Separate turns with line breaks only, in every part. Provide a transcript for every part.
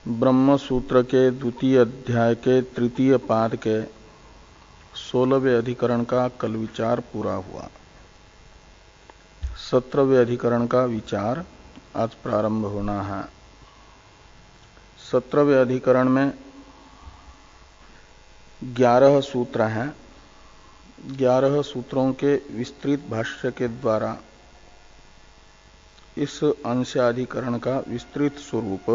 ब्रह्म सूत्र के द्वितीय अध्याय के तृतीय पाद के 16वें अधिकरण का कल विचार पूरा हुआ। 17वें अधिकरण का विचार आज प्रारंभ होना है। 17वें अधिकरण में 11 सूत्र हैं। 11 सूत्रों के विस्तृत भाष्य के द्वारा इस अंशाधिकरण का विस्तृत स्वरूप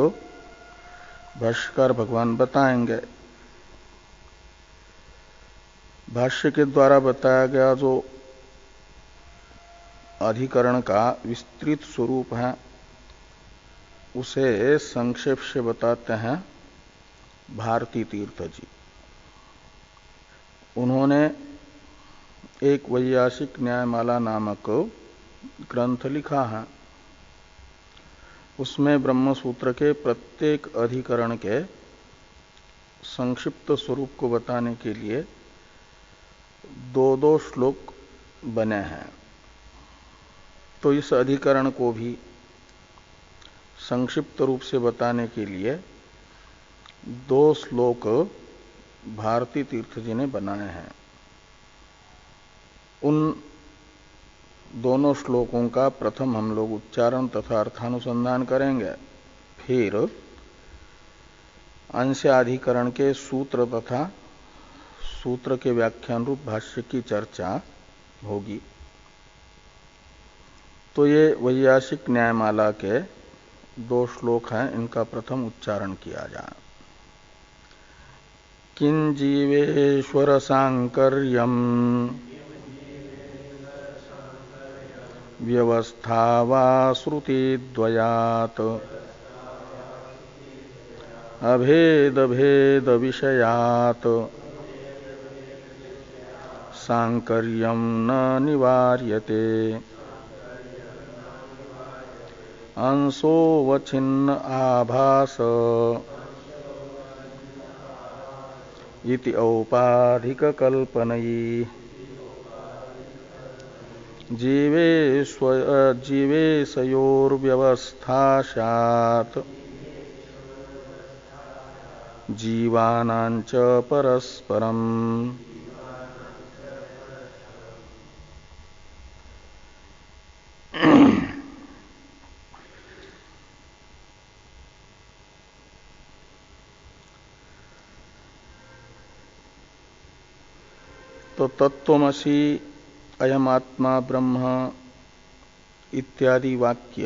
भाष्यकार भगवान बताएंगे। भाष्य के द्वारा बताया गया जो अधिकरण का विस्तृत स्वरूप है उसे संक्षेप से बताते हैं भारती तीर्थ जी। उन्होंने एक वैयासिक न्यायमाला नामक ग्रंथ लिखा है। उसमें ब्रह्म सूत्र के प्रत्येक अधिकरण के संक्षिप्त स्वरूप को बताने के लिए दो श्लोक बने हैं। तो इस अधिकरण को भी संक्षिप्त रूप से बताने के लिए 2 श्लोक भारती तीर्थ जी ने बनाए हैं। उन दोनों श्लोकों का प्रथम हम लोग उच्चारण तथा अर्थानुसंधान करेंगे, फिर अंशाधिकरण के सूत्र तथा सूत्र के व्याख्यान रूप भाष्य की चर्चा होगी। तो ये वैयासिक न्यायमाला के 2 श्लोक हैं, इनका प्रथम उच्चारण किया जाए। किं जीवेश्वर सांकर्यम् व्यवस्था वा श्रुतिद्वयात् अभेद भेद विषयात् सांकर्यं न निवार्यते अंशोऽवच्छिन्न आभास इति औपाधिक कल्पनयि जीवेशयोर्व्यवस्था स्यात् जीवानां च परस्परम्। तो तत्त्वमसि अयम आत्मा ब्रह्म इत्यादि वाक्य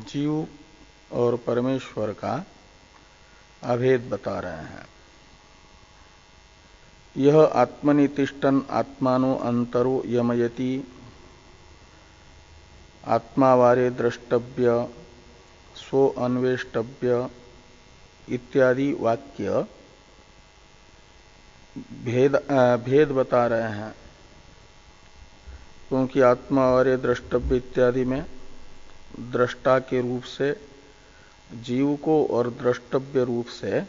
जीव और परमेश्वर का अभेद बता रहे हैं। यह आत्मनितिष्ठन आत्मानो अंतरो यमयति आत्मावारे द्रष्टव्य स्व अन्वेष्टव्य इत्यादि वाक्य भेद बता रहे हैं। क्योंकि आत्मावारे द्रष्टव्य इत्यादि में दृष्टा के रूप से जीव को और द्रष्टव्य रूप से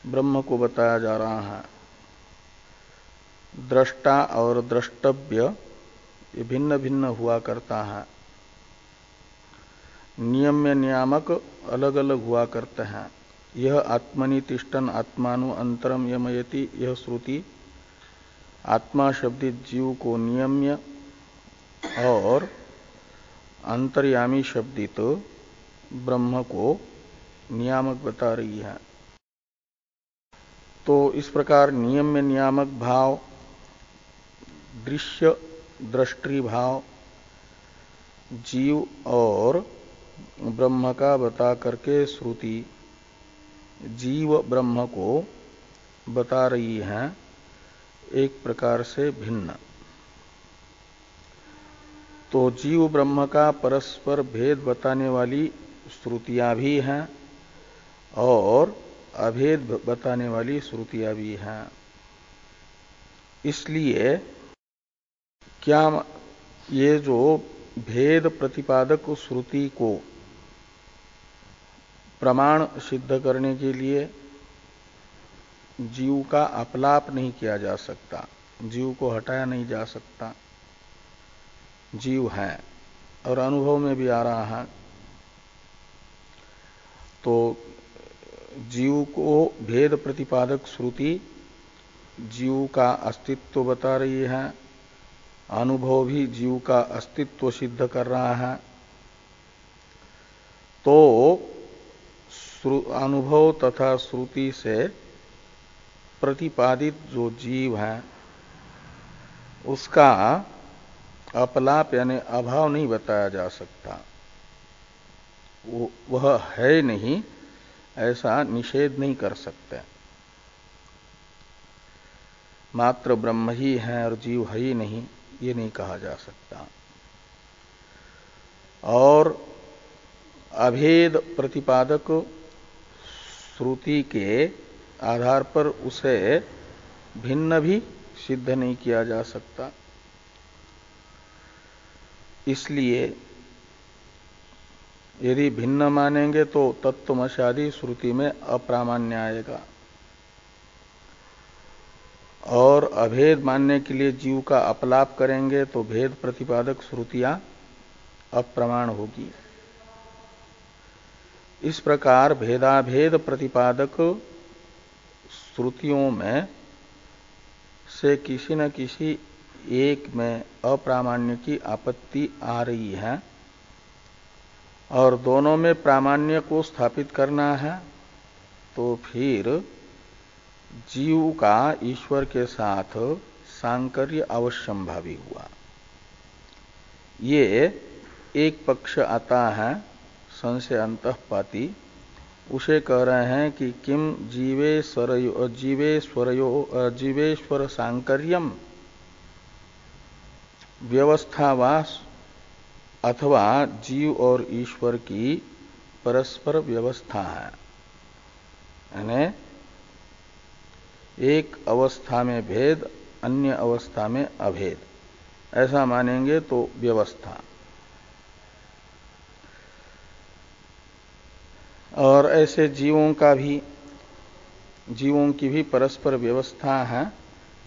ब्रह्म को बताया जा रहा है। दृष्टा और द्रष्टव्य ये भिन्न भिन्न हुआ करता है। नियम्य नियामक अलग अलग हुआ करते हैं। यह आत्मनि तिष्ठन आत्मानु अंतरम यमयति, यह श्रुति आत्मा शब्दित जीव को नियम्य और अंतर्यामी शब्दित ब्रह्म को नियामक बता रही है। तो इस प्रकार नियम्य नियामक भाव, दृश्य दृष्टि भाव जीव और ब्रह्म का बता करके श्रुति जीव ब्रह्म को बता रही है एक प्रकार से भिन्न। तो जीव ब्रह्म का परस्पर भेद बताने वाली श्रुतियां भी हैं और अभेद बताने वाली श्रुतियां भी हैं। इसलिए क्या ये जो भेद प्रतिपादक श्रुति को प्रमाण सिद्ध करने के लिए जीव का अपलाप नहीं किया जा सकता, जीव को हटाया नहीं जा सकता। जीव है और अनुभव में भी आ रहा है। तो जीव को भेद प्रतिपादक श्रुति जीव का अस्तित्व बता रही है, अनुभव भी जीव का अस्तित्व सिद्ध कर रहा है। तो अनुभव तथा श्रुति से प्रतिपादित जो जीव है उसका अपलाप यानी अभाव नहीं बताया जा सकता, वह है नहीं ऐसा निषेध नहीं कर सकते। मात्र ब्रह्म ही है और जीव है ही नहीं, ये नहीं कहा जा सकता। और अभेद प्रतिपादक श्रुति के आधार पर उसे भिन्न भी सिद्ध नहीं किया जा सकता। इसलिए यदि भिन्न मानेंगे तो तत्वमशादी श्रुति में अप्रामाण्य आएगा, और अभेद मानने के लिए जीव का अपलाप करेंगे तो भेद प्रतिपादक श्रुतियां अप्रमाण होगी। इस प्रकार भेदाभेद प्रतिपादक श्रुतियों में से किसी न किसी एक में अप्रामाण्य की आपत्ति आ रही है, और दोनों में प्रामाण्य को स्थापित करना है, तो फिर जीव का ईश्वर के साथ सांकर्य अवश्यंभावी हुआ। ये एक पक्ष आता है संशय अंतःपाती, उसे कह रहे हैं कि किम जीवेश्वर सांकर्यम व्यवस्थावास, अथवा जीव और ईश्वर की परस्पर व्यवस्था है। यानी एक अवस्था में भेद, अन्य अवस्था में अभेद, ऐसा मानेंगे तो व्यवस्था। और ऐसे जीवों की भी परस्पर व्यवस्था है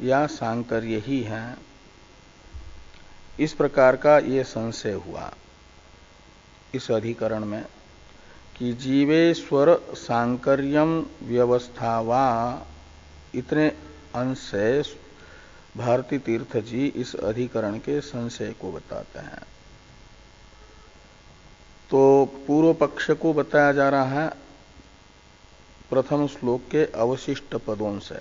या सांकर्य ही है। इस प्रकार का ये संशय हुआ इस अधिकरण में कि जीवेश्वर सांकर्यम व्यवस्था वा, इतने अंश से भारती तीर्थ जी इस अधिकरण के संशय को बताते हैं। तो पूर्व पक्ष को बताया जा रहा है प्रथम श्लोक के अवशिष्ट पदों से।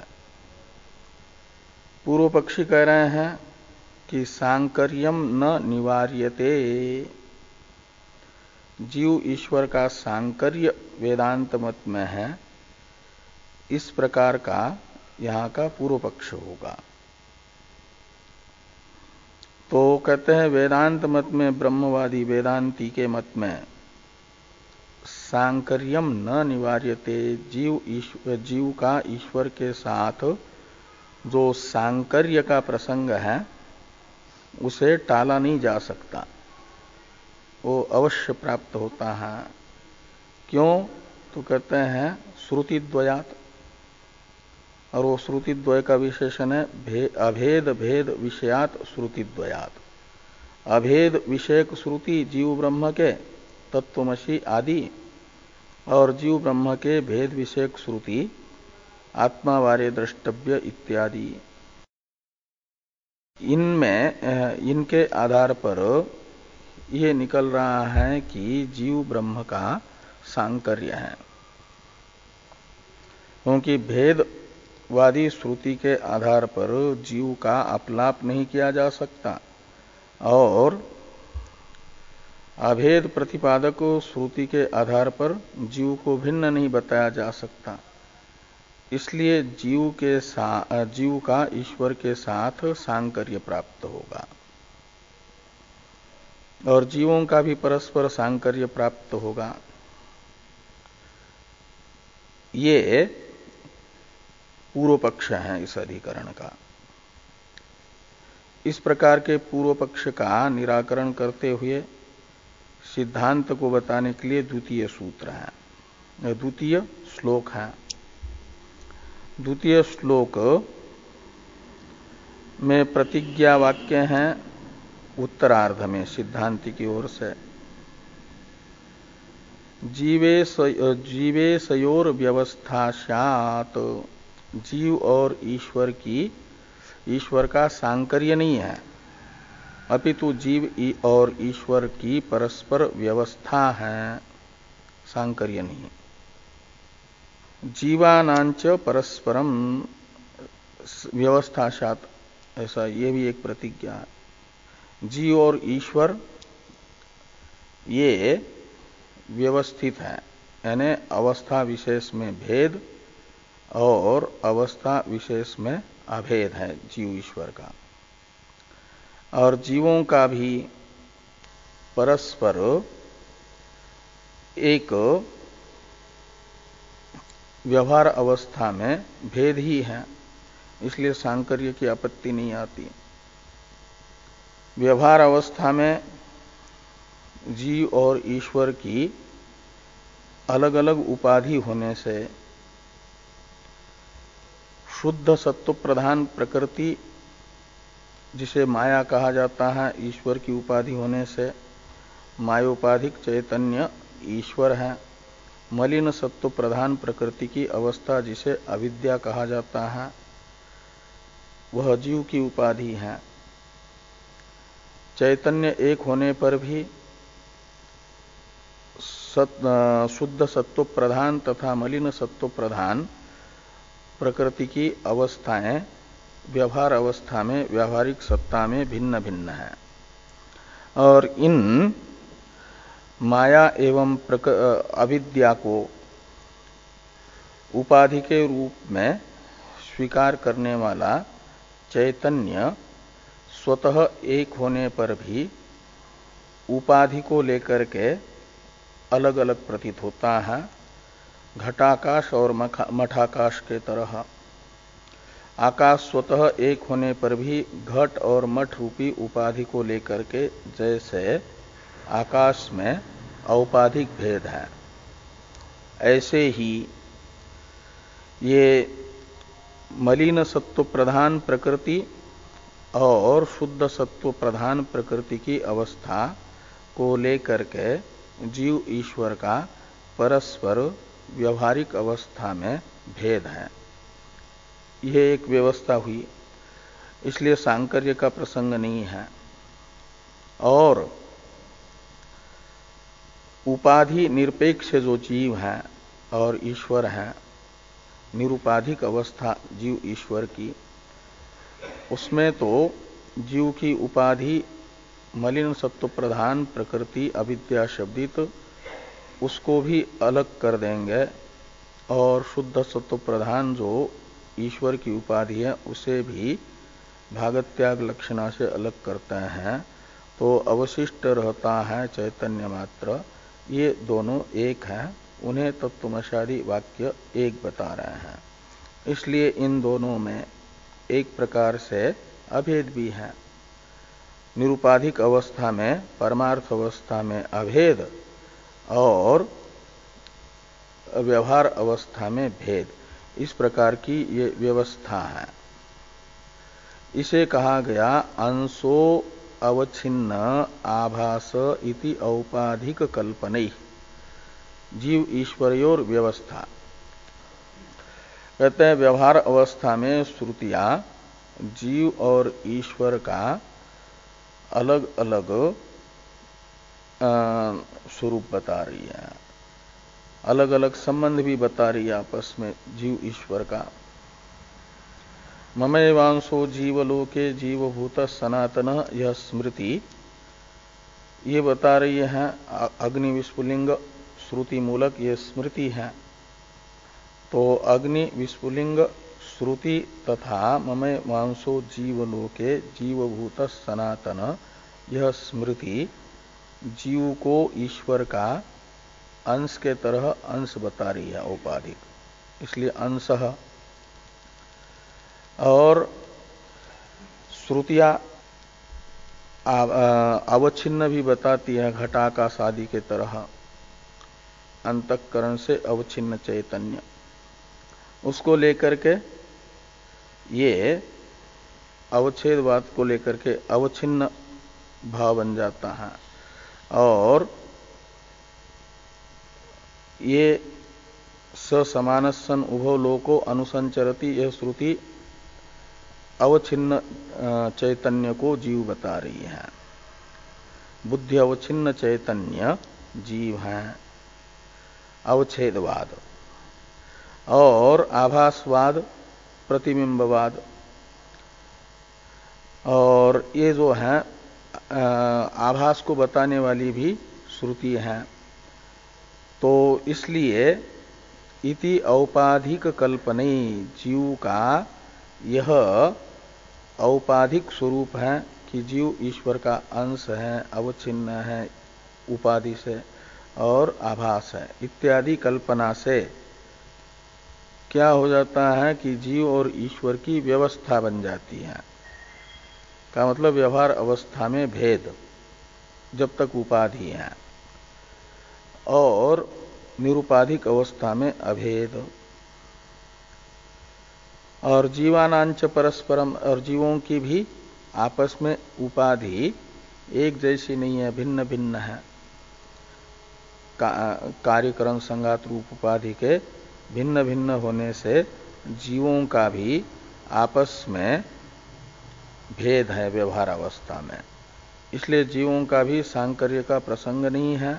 पूर्व पक्षी कह रहे हैं कि सांकर्यम न निवार्यते, जीव ईश्वर का सांकर्य वेदांत मत में है, इस प्रकार का यहां का पूर्व पक्ष होगा। तो कहते हैं वेदांत मत में, ब्रह्मवादी वेदांती के मत में सांकर्यम न निवार्यते, जीव का ईश्वर के साथ जो सांकर्य का प्रसंग है उसे टाला नहीं जा सकता, वो अवश्य प्राप्त होता है। क्यों? तो कहते हैं श्रुति द्वयात, और वो श्रुति द्वय का विशेषण है अभेद भेद विषयात श्रुति द्वयात। अभेद विषयक श्रुति जीव ब्रह्म के तत्वमसि आदि, और जीव ब्रह्म के भेद विषयक श्रुति आत्मावारे द्रष्टव्य इत्यादि। इनमें इनके आधार पर ये निकल रहा है कि जीव ब्रह्म का सांकर्य है, क्योंकि भेदवादी श्रुति के आधार पर जीव का अपलाप नहीं किया जा सकता, और अभेद प्रतिपादक श्रुति के आधार पर जीव को भिन्न नहीं बताया जा सकता। इसलिए जीव का ईश्वर के साथ सांकर्य प्राप्त होगा, और जीवों का भी परस्पर सांकर्य प्राप्त होगा। ये पूर्व पक्ष है इस अधिकरण का। इस प्रकार के पूर्व पक्ष का निराकरण करते हुए सिद्धांत को बताने के लिए द्वितीय सूत्र है, द्वितीय श्लोक है। द्वितीय श्लोक में प्रतिज्ञा वाक्य हैं उत्तरार्ध में सिद्धांति की ओर से। जीवेशयोर व्यवस्था स्यात्, जीव और ईश्वर का सांकर्य नहीं है, अपितु जीव और ईश्वर की परस्पर व्यवस्था है, सांकर्य नहीं। जीवानांच परस्परम व्यवस्था स्यात्, ऐसा ये भी एक प्रतिज्ञा है। जीव और ईश्वर ये व्यवस्थित है, यानी अवस्था विशेष में भेद और अवस्था विशेष में अभेद है जीव ईश्वर का। और जीवों का भी परस्पर एक व्यवहार अवस्था में भेद ही है, इसलिए सांकर्य की आपत्ति नहीं आती। व्यवहार अवस्था में जीव और ईश्वर की अलग अलग उपाधि होने से शुद्ध सत्व प्रधान प्रकृति, जिसे माया कहा जाता है, ईश्वर की उपाधि होने से मायोपाधिक चैतन्य ईश्वर है। मलिन सत्व प्रधान प्रकृति की अवस्था, जिसे अविद्या कहा जाता है, वह जीव की उपाधि है। चैतन्य एक होने पर भी शुद्ध सत्व प्रधान तथा मलिन सत्व प्रधान प्रकृति की अवस्थाएं व्यवहार अवस्था में, व्यावहारिक सत्ता में भिन्न भिन्न है। और इन माया एवं अविद्या को उपाधि के रूप में स्वीकार करने वाला चैतन्य स्वतः एक होने पर भी उपाधि को लेकर के अलग अलग प्रतीत होता है, घटाकाश और मठाकाश के तरह। आकाश स्वतः एक होने पर भी घट और मठ रूपी उपाधि को लेकर के जैसे आकाश में औपाधिक भेद है, ऐसे ही ये मलिन सत्व प्रधान प्रकृति और शुद्ध सत्व प्रधान प्रकृति की अवस्था को लेकर के जीव ईश्वर का परस्पर व्यवहारिक अवस्था में भेद है। यह एक व्यवस्था हुई, इसलिए सांकर्य का प्रसंग नहीं है। और उपाधि निरपेक्ष जो जीव है और ईश्वर है, निरुपाधिक अवस्था जीव ईश्वर की, उसमें तो जीव की उपाधि मलिन सत्व प्रधान प्रकृति अविद्या शब्दित, उसको भी अलग कर देंगे और शुद्ध सत्व प्रधान जो ईश्वर की उपाधि है उसे भी भागत्याग लक्षणा से अलग करते हैं, तो अवशिष्ट रहता है चैतन्य मात्र। ये दोनों एक हैं, उन्हें तत्वमशादी वाक्य एक बता रहे हैं। इसलिए इन दोनों में एक प्रकार से अभेद भी है। निरुपाधिक अवस्था में, परमार्थ अवस्था में अभेद और व्यवहार अवस्था में भेद, इस प्रकार की ये व्यवस्था है। इसे कहा गया अंशो अवच्छिन्न आभास इति औपाधिक कल्पनै, जीव ईश्वरयोर व्यवस्था। कहते हैं व्यवहार अवस्था में श्रुतियां जीव और ईश्वर का अलग अलग स्वरूप बता रही है, अलग अलग संबंध भी बता रही है आपस में जीव ईश्वर का। ममैवांशो जीवलोके जीवभूत सनातन, यह स्मृति ये बता रही है, अग्नि विस्फुलिंग श्रुति मूलक ये स्मृति है। तो अग्नि विस्फुलिंग श्रुति तथा ममैवांशो जीवलोके जीवभूत सनातन, यह स्मृति जीव को ईश्वर का अंश के तरह अंश बता रही है, औपाधिक, इसलिए अंशः। और श्रुतियां अवच्छिन्न भी बताती है, घटाकाश आदि के तरह, अंतःकरण से अवच्छिन्न चैतन्य, उसको लेकर के ये अवच्छेदवाद को लेकर के अवच्छिन्न भाव बन जाता है। और ये स समानस्सन उभो लोको अनुसंचरति, यह श्रुति अवच्छिन्न चैतन्य को जीव बता रही है। बुद्धि अवच्छिन्न चैतन्य जीव है, अवच्छेदवाद। और आभासवाद प्रतिबिंबवाद, और ये जो है आभास को बताने वाली भी श्रुति है। तो इसलिए इति औपाधिक कल्पने, जीव का यह औपाधिक स्वरूप है कि जीव ईश्वर का अंश है, अवच्छिन्न है उपाधि से और आभास है इत्यादि कल्पना से क्या हो जाता है कि जीव और ईश्वर की व्यवस्था बन जाती है। का मतलब व्यवहार अवस्था में भेद जब तक उपाधि है, और निरुपाधिक अवस्था में अभेद। और जीवानांच परस्परम, और जीवों की भी आपस में उपाधि एक जैसी नहीं है, भिन्न भिन्न है। कार्यकरण संगात रूप उपाधि के भिन्न भिन्न होने से जीवों का भी आपस में भेद है व्यवहार अवस्था में। इसलिए जीवों का भी सांकर्य का प्रसंग नहीं है,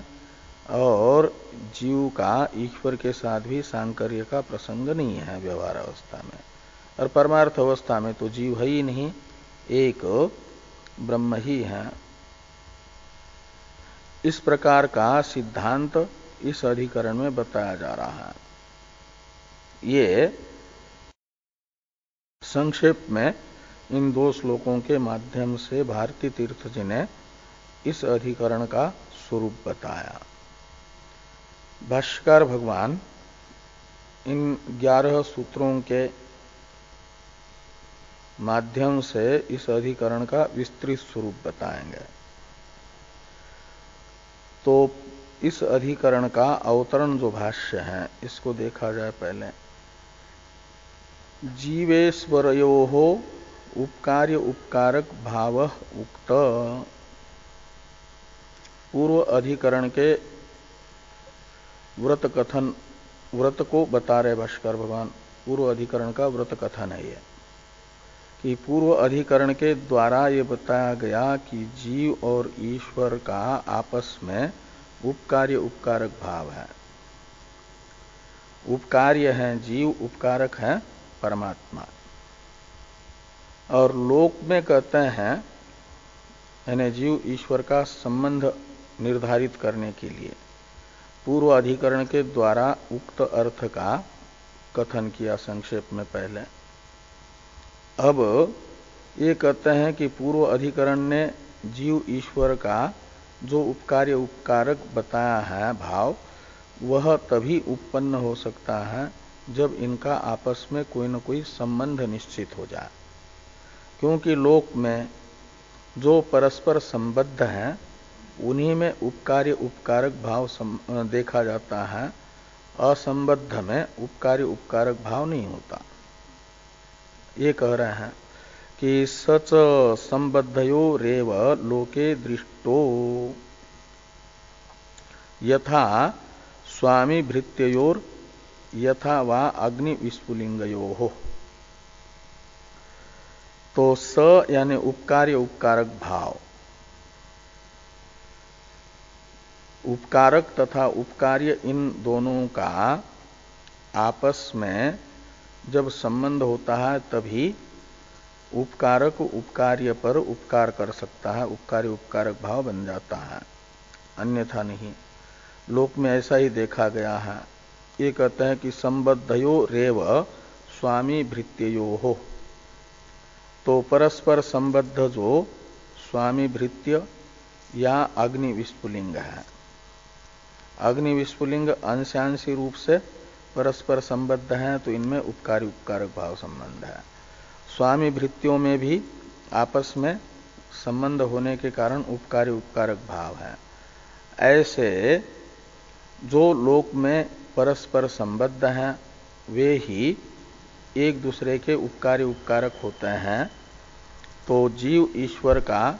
और जीव का ईश्वर के साथ भी सांकर्य का प्रसंग नहीं है व्यवहार अवस्था में। और परमार्थ अवस्था में तो जीव है ही नहीं, एक ब्रह्म ही है। इस प्रकार का सिद्धांत इस अधिकरण में बताया जा रहा है। ये संक्षेप में इन दो श्लोकों के माध्यम से भारती तीर्थ जी ने इस अधिकरण का स्वरूप बताया। भाष्यकार भगवान इन 11 सूत्रों के माध्यम से इस अधिकरण का विस्तृत स्वरूप बताएंगे। तो इस अधिकरण का अवतरण जो भाष्य है इसको देखा जाए पहले। जीवेश्वरयोः उपकार्य उपकारक भाव उक्त। पूर्व अधिकरण के व्रत कथन, व्रत को बता रहे भाष्कर भगवान। पूर्व अधिकरण का व्रत कथन है ये कि पूर्व अधिकरण के द्वारा ये बताया गया कि जीव और ईश्वर का आपस में उपकार्य उपकारक भाव है। उपकार्य है जीव, उपकारक है परमात्मा। और लोक में कहते हैं यानी जीव ईश्वर का संबंध निर्धारित करने के लिए पूर्व अधिकरण के द्वारा उक्त अर्थ का कथन किया संक्षेप में पहले। अब ये कहते हैं कि पूर्व अधिकरण ने जीव ईश्वर का जो उपकार्य उपकारक बताया है भाव, वह तभी उत्पन्न हो सकता है जब इनका आपस में कोई न कोई संबंध निश्चित हो जाए। क्योंकि लोक में जो परस्पर संबद्ध हैं उन्हीं में उपकार्य उपकारक भाव देखा जाता है, असंबद्ध में उपकार्य उपकारक भाव नहीं होता। ये कह रहे हैं कि सच संबद्धयो रेव लोके दृष्टो यथा स्वामी भृत्ययोर यथा वा अग्नि विस्फुलिंगयो हो। तो स यानी उपकार्य उपकारक भाव, उपकारक तथा उपकार्य इन दोनों का आपस में जब संबंध होता है तभी उपकारक उपकार्य पर उपकार कर सकता है, उपकार्य उपकारक भाव बन जाता है, अन्यथा नहीं। लोक में ऐसा ही देखा गया है। ये कहते हैं कि संबद्धयो रेव स्वामी भृत्ययो हो। तो परस्पर संबद्ध जो स्वामी भृत्य या अग्नि विस्फुलिंग है, अग्नि विस्फुलिंग अंशांशी रूप से परस्पर संबद्ध हैं, तो इनमें उपकार्य उपकारक भाव संबंध है। स्वामी भृत्यों में भी आपस में संबंध होने के कारण उपकार्य उपकारक भाव है। ऐसे जो लोक में परस्पर संबद्ध हैं वे ही एक दूसरे के उपकार्य उपकारक होते हैं। तो जीव ईश्वर का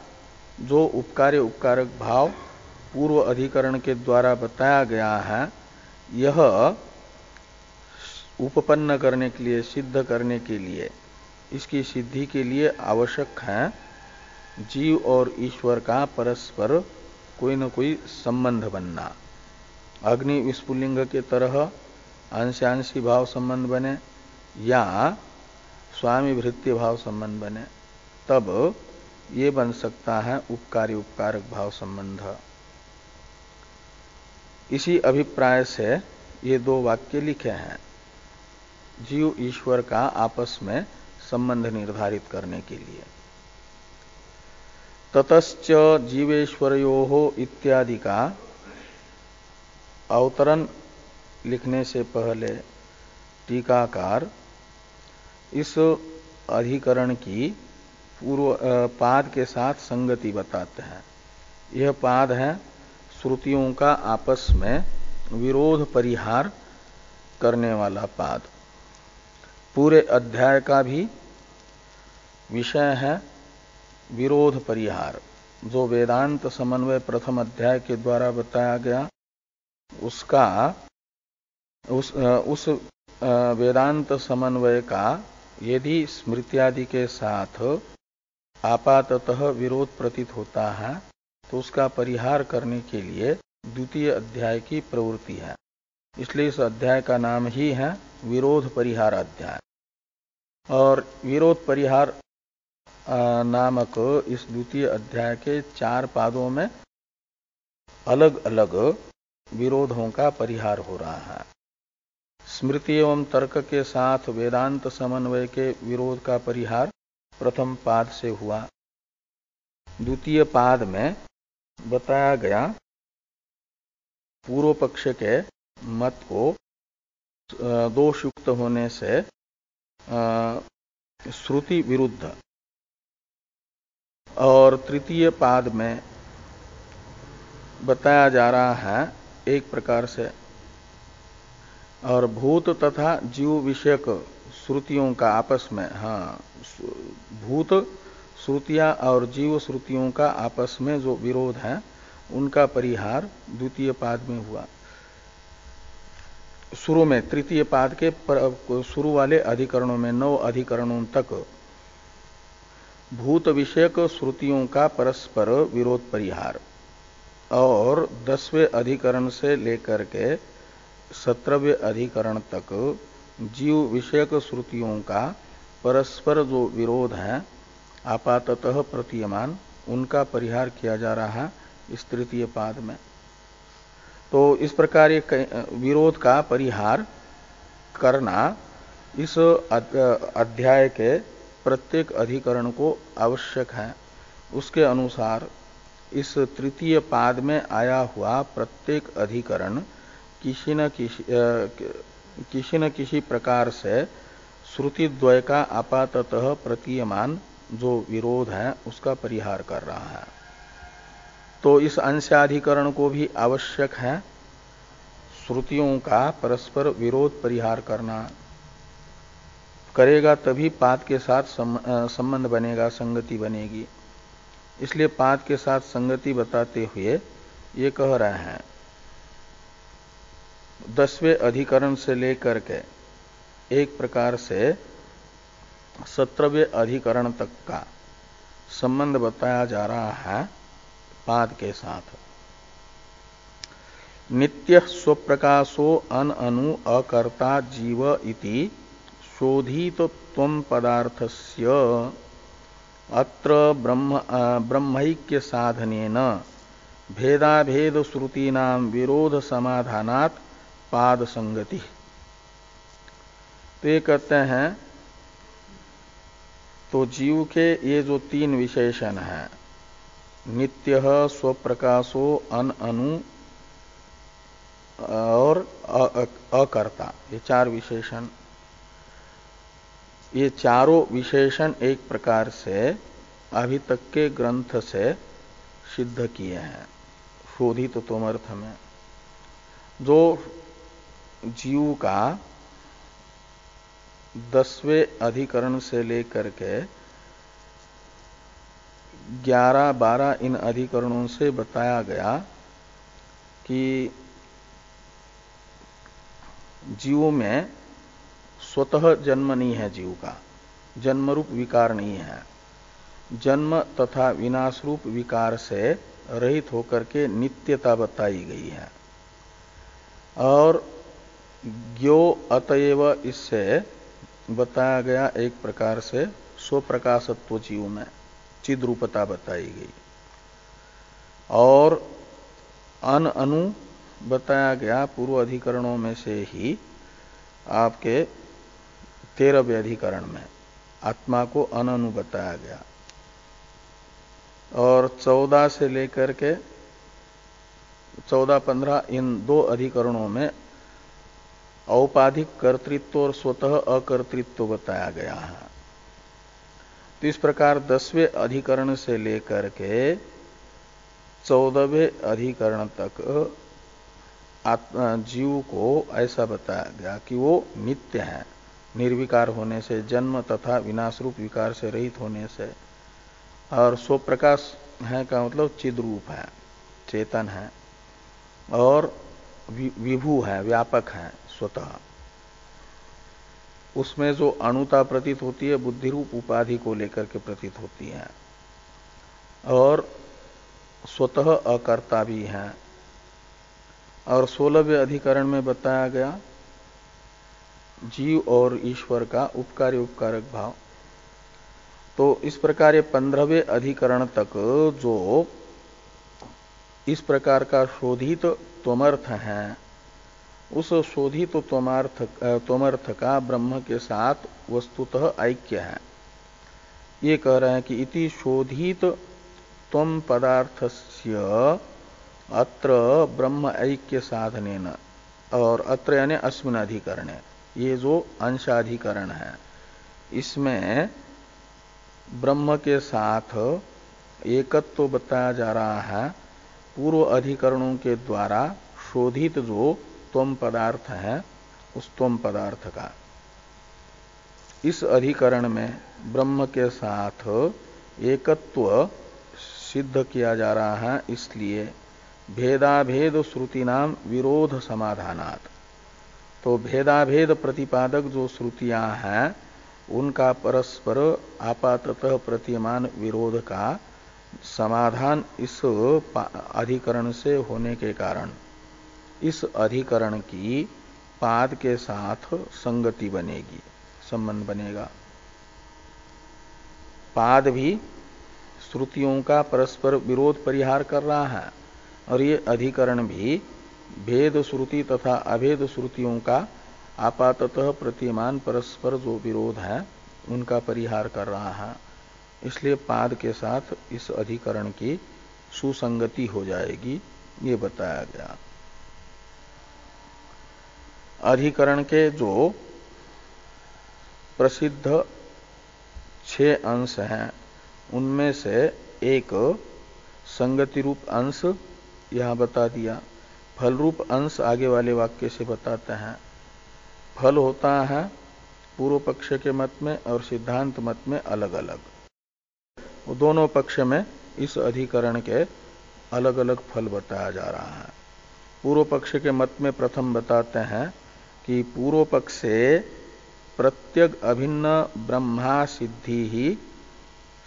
जो उपकार्य उपकारक भाव पूर्व अधिकरण के द्वारा बताया गया है, यह उपपन्न करने के लिए, सिद्ध करने के लिए, इसकी सिद्धि के लिए आवश्यक है जीव और ईश्वर का परस्पर कोई न कोई संबंध बनना। अग्नि विस्फुलिंग के तरह अंशांशी भाव संबंध बने या स्वामी भृत्य भाव संबंध बने, तब ये बन सकता है उपकारी उपकारक भाव संबंध। इसी अभिप्राय से ये दो वाक्य लिखे हैं, जीव ईश्वर का आपस में संबंध निर्धारित करने के लिए। ततश्च जीवेश्वरयोः इत्यादि का अवतरण लिखने से पहले टीकाकार इस अधिकरण की पूर्व पाद के साथ संगति बताते हैं। यह पाद है श्रुतियों का आपस में विरोध परिहार करने वाला पाद। पूरे अध्याय का भी विषय है विरोध परिहार। जो वेदांत समन्वय प्रथम अध्याय के द्वारा बताया गया, उसका उस वेदांत समन्वय का यदि स्मृत्यादि के साथ आपाततः विरोध प्रतीत होता है तो उसका परिहार करने के लिए द्वितीय अध्याय की प्रवृत्ति है। इसलिए इस अध्याय का नाम ही है विरोध परिहार अध्याय। और विरोध परिहार नामक इस द्वितीय अध्याय के 4 पादों में अलग अलग विरोधों का परिहार हो रहा है। स्मृति एवं तर्क के साथ वेदांत समन्वय के विरोध का परिहार प्रथम पाद से हुआ। द्वितीय पाद में बताया गया पूर्व पक्ष के मत को दोषयुक्त होने से श्रुति विरुद्ध, और तृतीय पाद में बताया जा रहा है एक प्रकार से, और भूत तथा जीव विषयक श्रुतियों का आपस में, भूत श्रुतियां और जीव श्रुतियों का आपस में जो विरोध है उनका परिहार द्वितीय पाद में हुआ। शुरू में तृतीय पाद के शुरू वाले अधिकरणों में 9 अधिकरणों तक भूत विषयक श्रुतियों का परस्पर विरोध परिहार, और 10वें अधिकरण से लेकर के 17वें अधिकरण तक जीव विषयक श्रुतियों का परस्पर जो विरोध है आपाततः प्रतीयमान, उनका परिहार किया जा रहा है इस तृतीय पाद में। तो इस प्रकार ये विरोध का परिहार करना इस अध्याय के प्रत्येक अधिकरण को आवश्यक है। उसके अनुसार इस तृतीय पाद में आया हुआ प्रत्येक अधिकरण किसी न किसी प्रकार से श्रुति द्वय का आपाततः प्रतीयमान जो विरोध है उसका परिहार कर रहा है। तो इस अंशाधिकरण को भी आवश्यक है श्रुतियों का परस्पर विरोध परिहार करना। करेगा तभी पाद के साथ संबंध बनेगा, संगति बनेगी। इसलिए पाद के साथ संगति बताते हुए ये कह रहे हैं 10वें अधिकरण से लेकर के एक प्रकार से 17वें अधिकरण तक का संबंध बताया जा रहा है पाद के साथ। नित्य स्वप्रकाशो अनु अकर्ता जीव इति शोधित त्वं पदार्थस्य अत्र ब्रह्मैक्य साधनेन भेदाभेद श्रुतीनां विरोध समाधानात् पाद संगति। तो ये कहते हैं, तो जीव के ये जो 3 विशेषण हैं, नित्य, स्वप्रकाशो, अनु और अकर्ता, ये 4 विशेषण, ये चारों विशेषण एक प्रकार से अभी तक के ग्रंथ से सिद्ध किए हैं शोधित तोमर्थ में। जो जीव का 10वें अधिकरण से लेकर के 11-12 इन अधिकरणों से बताया गया कि जीव में स्वतः जन्म नहीं है, जीव का जन्म रूप विकार नहीं है। जन्म तथा विनाश रूप विकार से रहित होकर के नित्यता बताई गई है। और ज्ञो अतएव इससे बताया गया एक प्रकार से स्वप्रकाशत्व जीव में चिद रूपता बताई गई। और अन अनु बताया गया पूर्व अधिकरणों में से ही आपके 13वें अधिकरण में आत्मा को अन अनु बताया गया। और 14 से लेकर के 14-15 इन 2 अधिकरणों में औपाधिक कर्तृत्व और स्वतः अकर्तृत्व बताया गया है। तो इस प्रकार 10वें अधिकरण से लेकर के 14वें अधिकरण तक जीव को ऐसा बताया गया कि वो नित्य है, निर्विकार होने से, जन्म तथा विनाश रूप विकार से रहित होने से। और स्वप्रकाश है का मतलब चिद रूप है, चेतन है, और विभू है, व्यापक है स्वतः। उसमें जो अणुता प्रतीत होती है बुद्धि रूप उपाधि को लेकर के प्रतीत होती है। और स्वतः अकर्ता भी है। और 16वें अधिकरण में बताया गया जीव और ईश्वर का उपकारी उपकारक भाव। तो इस प्रकार 15वें अधिकरण तक जो इस प्रकार का शोधित त्वमर्थ है, उस शोधित त्वमर्थ का ब्रह्म के साथ वस्तुतः ऐक्य है। ये कह रहे हैं कि इति शोधित त्वम पदार्थस्य अत्र ब्रह्म ऐक्य साधनेन। और अत्र यानी अस्मिन् अधिकरणे, ये जो अंशाधिकरण है इसमें ब्रह्म के साथ एकत्व बताया जा रहा है पूर्व अधिकरणों के द्वारा शोधित जो त्वम पदार्थ है उस त्वम पदार्थ का। इस अधिकरण में ब्रह्म के साथ एकत्व सिद्ध किया जा रहा है, इसलिए भेदाभेद श्रुति नाम विरोध समाधानात्। तो भेदाभेद प्रतिपादक जो श्रुतियां हैं उनका परस्पर आपाततः प्रतीयमान विरोध का समाधान इस अधिकरण से होने के कारण इस अधिकरण की पाद के साथ संगति बनेगी, संबंध बनेगा। पाद भी श्रुतियों का परस्पर विरोध परिहार कर रहा है और ये अधिकरण भी भेद श्रुति तथा अभेद श्रुतियों का आपाततः प्रतीयमान परस्पर जो विरोध है उनका परिहार कर रहा है। इसलिए पाद के साथ इस अधिकरण की सुसंगति हो जाएगी, ये बताया गया। अधिकरण के जो प्रसिद्ध 6 अंश हैं उनमें से एक संगति रूप अंश यहां बता दिया। फल रूप अंश आगे वाले वाक्य से बताते हैं। फल होता है पूर्व पक्ष के मत में और सिद्धांत मत में अलग अलग। वो दोनों पक्ष में इस अधिकरण के अलग अलग फल बताया जा रहा है। पूर्व पक्ष के मत में प्रथम बताते हैं कि पूर्व पक्ष से प्रत्यग अभिन्न ब्रह्मा सिद्धि ही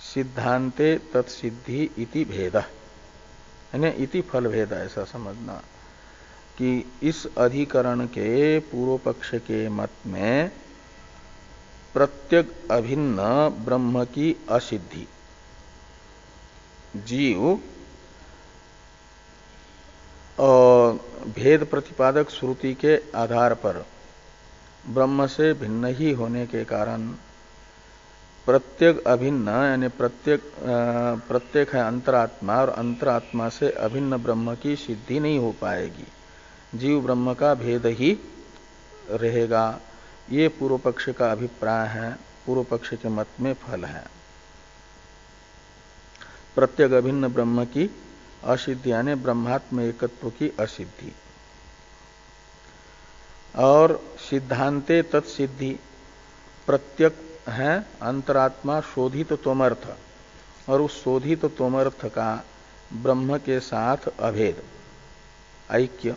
सिद्धांते तत्सिद्धि इति भेद, यानी इति फल भेद, ऐसा समझना कि इस अधिकरण के पूर्व पक्ष के मत में प्रत्यग अभिन्न ब्रह्म की असिद्धि, जीव भेद प्रतिपादक श्रुति के आधार पर ब्रह्म से भिन्न ही होने के कारण प्रत्यग अभिन्न, यानी प्रत्येक है अंतरात्मा और अंतरात्मा से अभिन्न ब्रह्म की सिद्धि नहीं हो पाएगी, जीव ब्रह्म का भेद ही रहेगा। ये पूर्व पक्ष का अभिप्राय है, पूर्व पक्ष के मत में फल है। प्रत्यग अभिन्न ब्रह्म की असिद्धि यानी ब्रह्मात्म एकत्व की असिद्धि। और सिद्धांते तत्सिद्धि, प्रत्यक है अंतरात्मा शोधित त्वमर्थ और उस शोधित त्वमर्थ का ब्रह्म के साथ अभेद ऐक्य,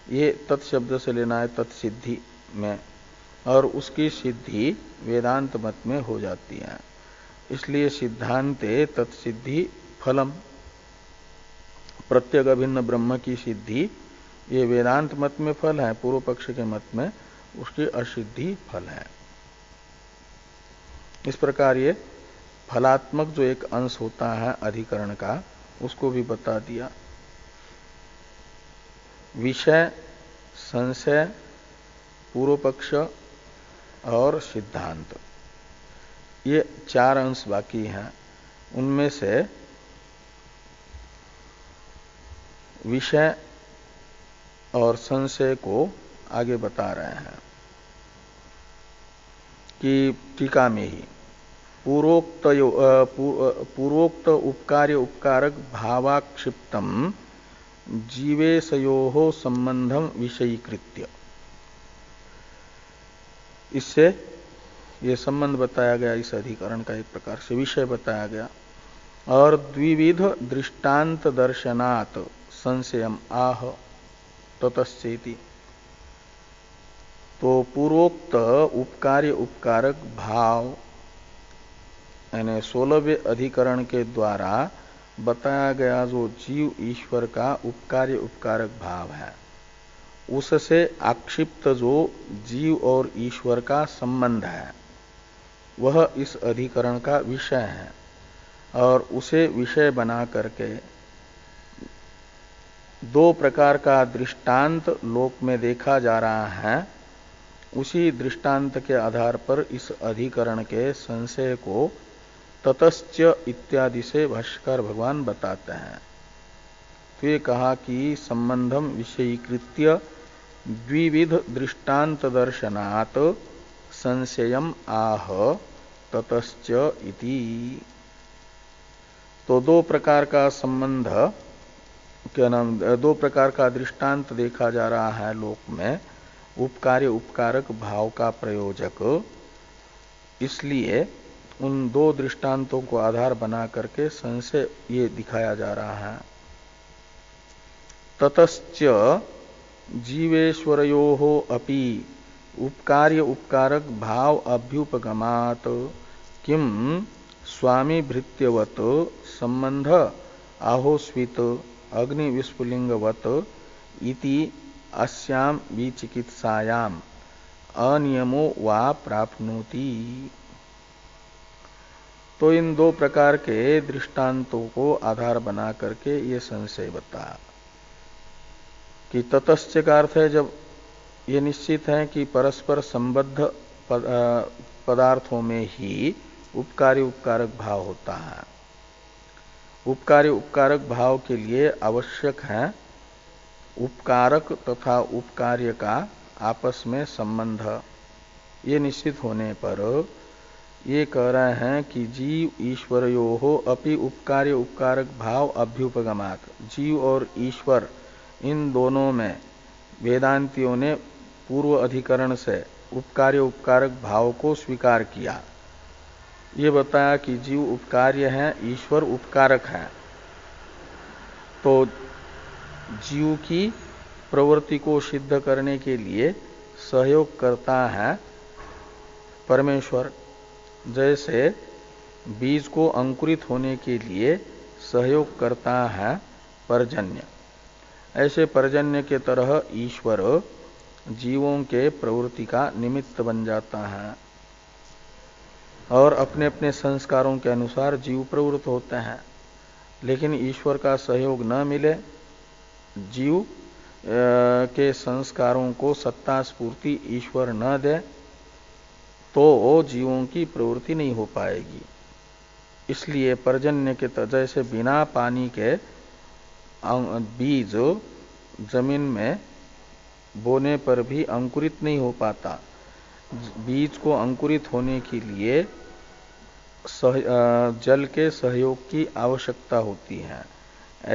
ये तत्शब्द से लेना है तत्सिद्धि, में, और उसकी सिद्धि वेदांत मत में हो जाती है। इसलिए सिद्धांते तत्सिद्धि फलम, प्रत्येक अभिन्न ब्रह्म की सिद्धि ये वेदांत मत में फल है, पूर्व पक्ष के मत में उसकी असिद्धि फल है। इस प्रकार ये फलात्मक जो एक अंश होता है अधिकरण का, उसको भी बता दिया। विषय, संशय, पूर्व पक्ष और सिद्धांत, ये 4 अंश बाकी हैं। उनमें से विषय और संशय को आगे बता रहे हैं कि टीका में ही पूर्वोक्त उपकार्य उपकारक भावाक्षिप्तम जीवेशयोः संबंधम विषयीकृत्य, इससे ये संबंध बताया गया, इस अधिकरण का एक प्रकार से विषय बताया गया। और द्विविध दृष्टांत दर्शनात् संशयम आह ततश्चेति, तो पूर्वोक्त उपकार्य उपकारक भाव यानी 16वें अधिकरण के द्वारा बताया गया जो जीव ईश्वर का उपकार्य उपकारक भाव है, उससे आक्षिप्त जो जीव और ईश्वर का संबंध है, वह इस अधिकरण का विषय है। और उसे विषय बना करके 2 प्रकार का दृष्टांत लोक में देखा जा रहा है। उसी दृष्टांत के आधार पर इस अधिकरण के संशय को ततश्च इत्यादि से भाष्यकार भगवान बताते हैं। तो ये कहा कि संबंधम विषयीकृत्य द्विविध दृष्टांत दर्शनात् संशयम आह ततश्च इति। तो 2 प्रकार का संबंध, क्या नाम, 2 प्रकार का दृष्टांत देखा जा रहा है लोक में, उपकार्य उपकारक भाव का प्रयोजक। इसलिए उन 2 दृष्टांतों को आधार बना करके संशय ये दिखाया जा रहा है। ततश्च जीवेश्वरयोः अपि उपकार्य उपकारक भाव अभ्युपगमात् किम स्वामी भृत्यवत संबंध आहोस्वित अग्नि विस्फुलिंगवत इति अस्याम विचिकित्सायाम अनियमो वा प्राप्नोति। तो इन 2 प्रकार के दृष्टांतों को आधार बना करके ये संशय बता कि ततश्च का अर्थ है जब ये निश्चित है कि परस्पर संबद्ध पदार्थों में ही उपकार्य उपकारक भाव होता है। उपकार्य उपकारक भाव के लिए आवश्यक है उपकारक तथा उपकार्य का आपस में संबंध। ये निश्चित होने पर ये कह रहे हैं कि जीव ईश्वरयोः अपि उपकार्य उपकारक भाव अभ्युपगमात्, जीव और ईश्वर इन दोनों में वेदांतियों ने पूर्व अधिकरण से उपकार्य उपकारक भाव को स्वीकार किया। ये बताया कि जीव उपकार्य है, ईश्वर उपकारक है। तो जीव की प्रवृत्ति को सिद्ध करने के लिए सहयोग करता है परमेश्वर, जैसे बीज को अंकुरित होने के लिए सहयोग करता है पर्जन्य। ऐसे पर्जन्य के तरह ईश्वर जीवों के प्रवृत्ति का निमित्त बन जाता है और अपने अपने संस्कारों के अनुसार जीव प्रवृत्त होते हैं। लेकिन ईश्वर का सहयोग न मिले, जीव के संस्कारों को सत्ता स्फूर्ति ईश्वर न दे, तो जीवों की प्रवृत्ति नहीं हो पाएगी। इसलिए पर्जन्य के जैसे बिना पानी के बीज जमीन में बोने पर भी अंकुरित नहीं हो पाता, बीज को अंकुरित होने के लिए जल के सहयोग की आवश्यकता होती है।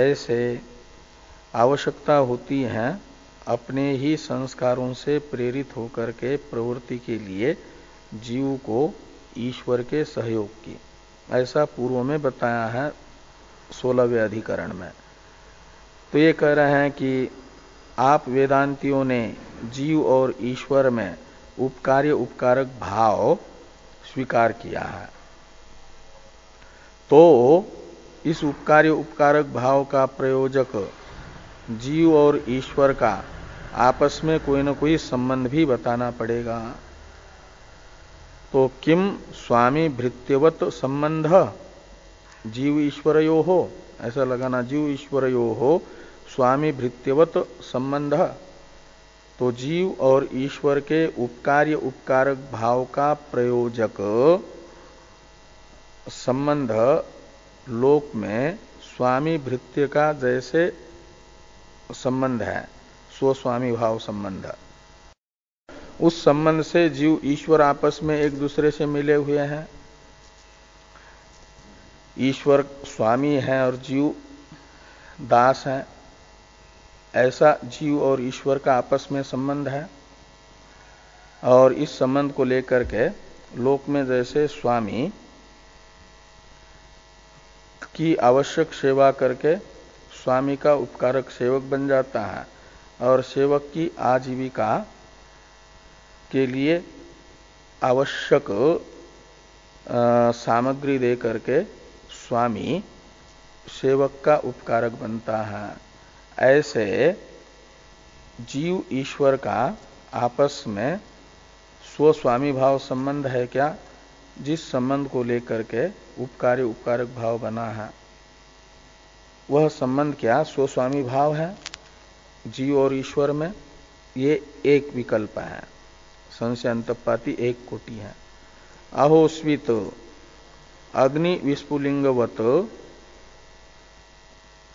ऐसे आवश्यकता होती है अपने ही संस्कारों से प्रेरित होकर के प्रवृत्ति के लिए जीव को ईश्वर के सहयोग की। ऐसा पूर्व में बताया है 16वें अधिकरण में। तो ये कह रहे हैं कि आप वेदांतियों ने जीव और ईश्वर में उपकार्य उपकारक भाव स्वीकार किया है। तो इस उपकार्य उपकारक भाव का प्रयोजक जीव और ईश्वर का आपस में कोई न कोई संबंध भी बताना पड़ेगा। तो किम स्वामी भृत्यवत संबंध जीव ईश्वरयो हो, ऐसा लगाना, जीव ईश्वरयो हो स्वामी भृत्यवत संबंध। तो जीव और ईश्वर के उपकार्य उपकारक भाव का प्रयोजक संबंध लोक में स्वामी भृत्य का जैसे संबंध है, स्वस्वामी भाव संबंध, उस संबंध से जीव ईश्वर आपस में एक दूसरे से मिले हुए हैं। ईश्वर स्वामी है और जीव दास है, ऐसा जीव और ईश्वर का आपस में संबंध है। और इस संबंध को लेकर के लोक में जैसे स्वामी की आवश्यक सेवा करके स्वामी का उपकारक सेवक बन जाता है और सेवक की आजीविका के लिए आवश्यक सामग्री दे करके स्वामी सेवक का उपकारक बनता है, ऐसे जीव ईश्वर का आपस में स्वस्वामी भाव संबंध है क्या, जिस संबंध को लेकर के उपकार्य उपकारक भाव बना है, वह संबंध क्या स्वस्वामी भाव है जीव और ईश्वर में। ये एक विकल्प है, संशय अंतपाती एक कोटि है। अहोस्वित अग्नि विस्फुलिंगवत,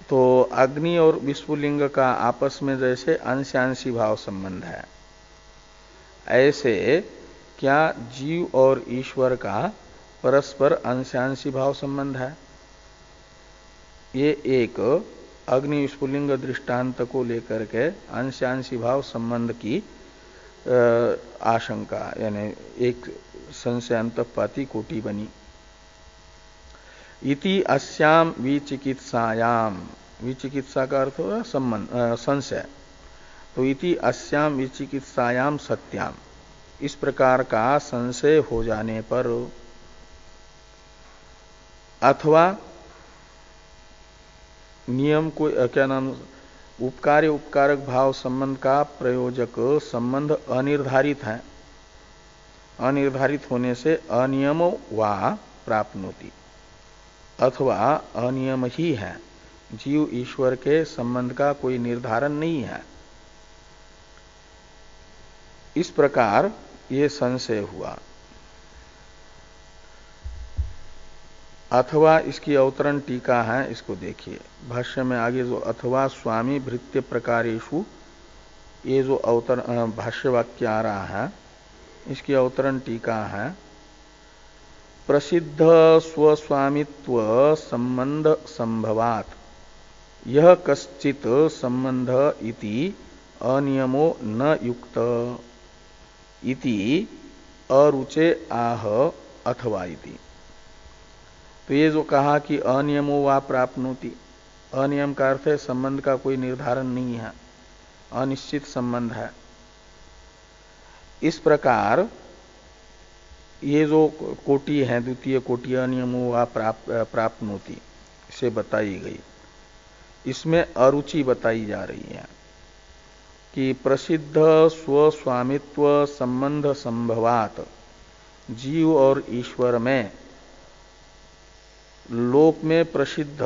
तो अग्नि और विस्फुलिंग का आपस में जैसे अंशांशी भाव संबंध है, ऐसे क्या जीव और ईश्वर का परस्पर अंशांशी भाव संबंध है। ये एक अग्नि विस्फुलिंग दृष्टांत को लेकर के अंशांशी भाव संबंध की आशंका, यानी एक संशय अंतपाती कोटि बनी। इति अस्याम विचिकित्सायाम, विचिकित्सा का अर्थ हो संबंध संशय, तो इति अस्याम विचिकित्सायाम सत्याम, इस प्रकार का संशय हो जाने पर, अथवा नियम को क्या नाम, उपकार्य उपकारक भाव संबंध का प्रयोजक संबंध अनिर्धारित है, अनिर्धारित होने से अनियमो वा प्राप्नोति, अथवा अनियम ही है, जीव ईश्वर के संबंध का कोई निर्धारण नहीं है, इस प्रकार ये संशय हुआ। अथवा इसकी अवतरण टीका है, इसको देखिए भाष्य में आगे जो अथवा स्वामी भृत्य प्रकारेषु, ये जो अवतरण भाष्य वाक्य आ रहा है, इसकी अवतरण टीका है, प्रसिद्ध स्वस्वामित्व संबंध संभवात यह कश्चित संबंध इति अनियमो न युक्त इति अरुचे आह अथवा इति। तो ये जो कहा कि अनियमो वा प्राप्नोति, अनियम का अर्थ है संबंध का कोई निर्धारण नहीं है, अनिश्चित संबंध है। इस प्रकार ये जो कोटि है, द्वितीय कोटि अनियमो वा प्राप्नोति से बताई गई, इसमें अरुचि बताई जा रही है कि प्रसिद्ध स्वस्वामित्व संबंध संभवात, जीव और ईश्वर में लोक में प्रसिद्ध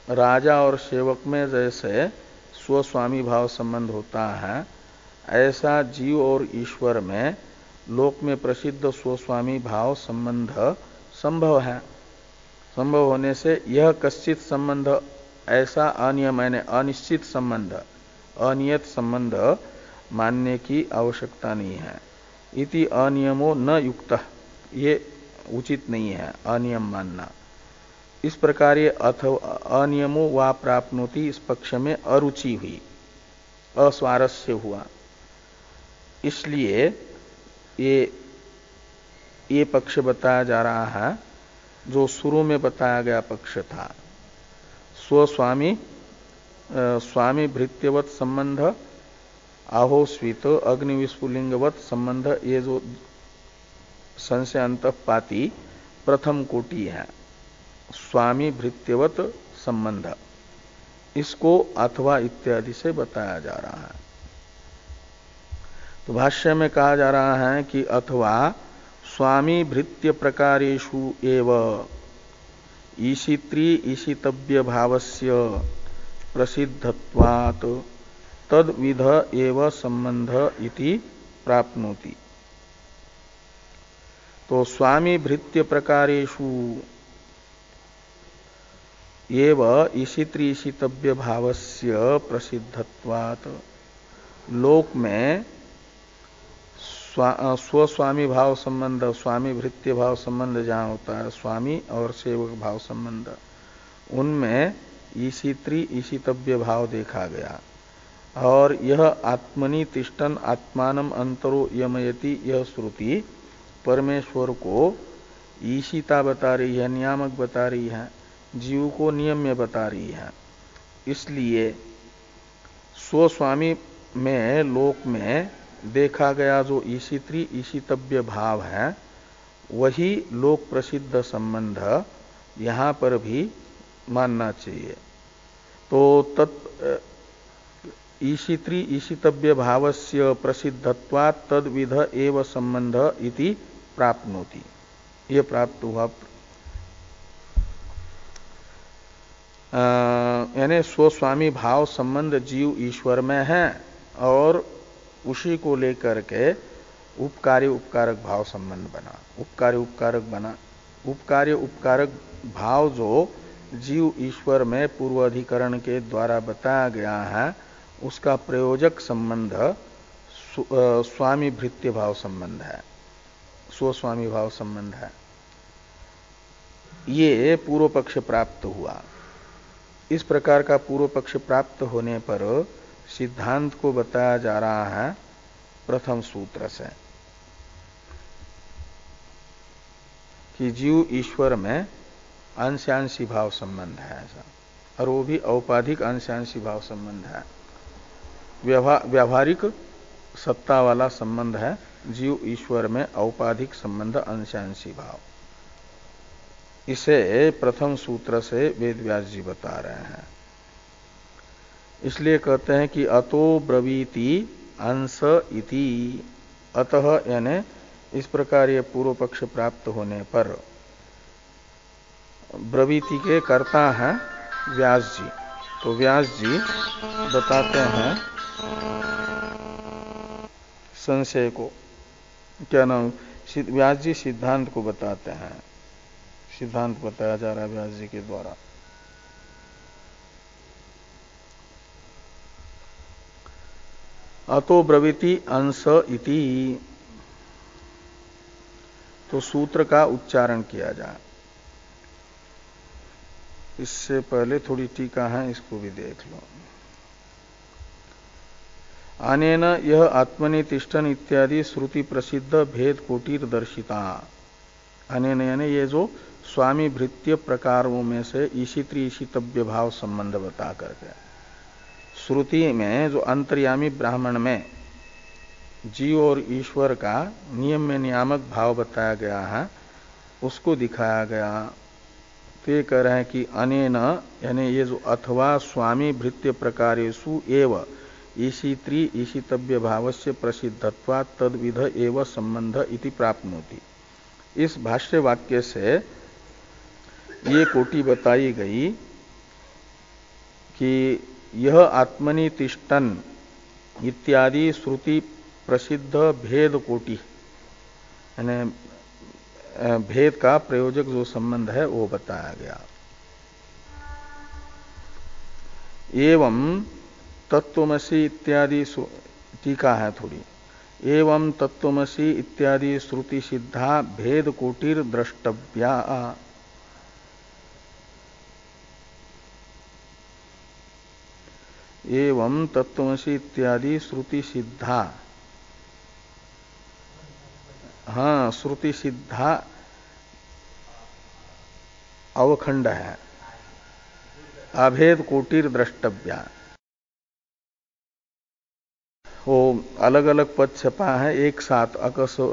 राजा और सेवक में जैसे स्वस्वामी भाव संबंध होता है, ऐसा जीव और ईश्वर में लोक में प्रसिद्ध स्वस्वामी भाव संबंध संभव है। संभव होने से यह कश्चित संबंध, ऐसा अनियम यानी अनिश्चित संबंध, अनियत संबंध मानने की आवश्यकता नहीं है। इति अनियमो न युक्त, ये उचित नहीं है अनियम मानना। इस प्रकार ये अथवा अनियमो वा प्राप्नोति, इस पक्ष में अरुचि हुई, अस्वारस्य हुआ, इसलिए ये पक्ष बताया जा रहा है जो शुरू में बताया गया पक्ष था, स्वस्वामी स्वामी भृत्यवत संबंध आहोस्वित अग्निविस्फुलिंगवत संबंध, ये जो संशय अंतपाती प्रथम कोटि है, स्वामी भृत्यवत संबंध, इसको अथवा इत्यादि से बताया जा रहा है। तो भाष्य में कहा जा रहा है कि अथवा स्वामी भृत्य प्रकारेषु एव ईशित्री ईशितव्य भावस्य प्रसिद्धत्वात् तद्विध एव संबंध इति प्राप्नोति। तो स्वामी भृत्य प्रकारेषु एव ईशित्री ईशितव्य भावस्य प्रसिद्धत्वात्, लोक में स्वस्वामी भाव संबंध, स्वामी भृत्य भाव संबंध जहां होता है, स्वामी और सेवक भाव संबंध, उनमें ईशित्री ईशितव्य भाव देखा गया। और यह आत्मनि तिष्ठन आत्मानम अंतरो यमयति, यह श्रुति परमेश्वर को ईशिता बता रही है, नियामक बता रही है, जीव को नियम्य बता रही है। इसलिए स्वस्वामी में लोक में देखा गया जो ईशित्री ईशितव्य भाव है, वही लोक प्रसिद्ध संबंध यहां पर भी मानना चाहिए। तो ईशित्री ईशितव्य भावस्य प्रसिद्धत्वात् तद्विध एव संबंध इति प्राप्नोति, ये प्राप्त हुआ। यानी स्वस्वामी भाव संबंध जीव ईश्वर में है और उसी को लेकर के उपकार्य उपकारक भाव संबंध बना, उपकार्य उपकारक बना। उपकार्य उपकारक भाव जो जीव ईश्वर में पूर्व अधिकरण के द्वारा बताया गया है, उसका प्रयोजक संबंध स्वामी भृत्य भाव संबंध है, स्वस्वामी भाव संबंध है। ये पूर्व पक्ष प्राप्त हुआ। इस प्रकार का पूर्व पक्ष प्राप्त होने पर सिद्धांत को बताया जा रहा है प्रथम सूत्र से कि जीव ईश्वर में अंशांशी भाव संबंध है ऐसा, और वो भी औपाधिक अंशांशी भाव संबंध है, व्यावहारिक सत्ता वाला संबंध है। जीव ईश्वर में औपाधिक संबंध अंशांशी भाव, इसे प्रथम सूत्र से वेदव्यास जी बता रहे हैं। इसलिए कहते हैं कि अतो ब्रवीति अंश इति, अतः यानी इस प्रकार ये पूर्व पक्ष प्राप्त होने पर, ब्रवीति के कर्ता हैं व्यास जी। तो व्यास जी बताते हैं संशय को, क्या नाम, व्यास जी सिद्धांत को बताते हैं। सिद्धांत बताया जा रहा है व्यास जी के द्वारा। अतो ब्रवीति अंश इति, तो सूत्र का उच्चारण किया जाए। इससे पहले थोड़ी टीका है, इसको भी देख लो। अनेन यह आत्मनि तिष्ठन इत्यादि श्रुति प्रसिद्ध भेद कोटिर दर्शिता। अनेन यानी ये जो स्वामी भृत्य प्रकारों में से ईशित्री ईशितव्य भाव संबंध बता करके, श्रुति में जो अंतर्यामी ब्राह्मण में जीव और ईश्वर का नियम में नियामक भाव बताया गया है, उसको दिखाया गया। तो ये कह रहे हैं कि अनेन यानी ये जो अथवा स्वामी भृत्य प्रकारेषु एव ईशित्री ईशितव्य भावस्य प्रसिद्धत्वा तद्विध एव संबंध इति प्राप्नोति। इस भाष्य वाक्य से ये कोटि बताई गई कि यह आत्मनि तिष्ठन इत्यादि श्रुति प्रसिद्ध भेद कोटि, यानी भेद का प्रयोजक जो संबंध है वो बताया गया। एवं तत्वमसि इत्यादि, टीका है थोड़ी, एवं तत्वमसि इत्यादि श्रुति सिद्धा भेद कोटिर द्रष्टव्या। एवं तत्वमसि इत्यादि श्रुति सिद्धा, हाँ श्रुति सिद्धा अवखंड है, अभेद कोटिर द्रष्टव्या। वो अलग अलग पद छपा है एक साथ,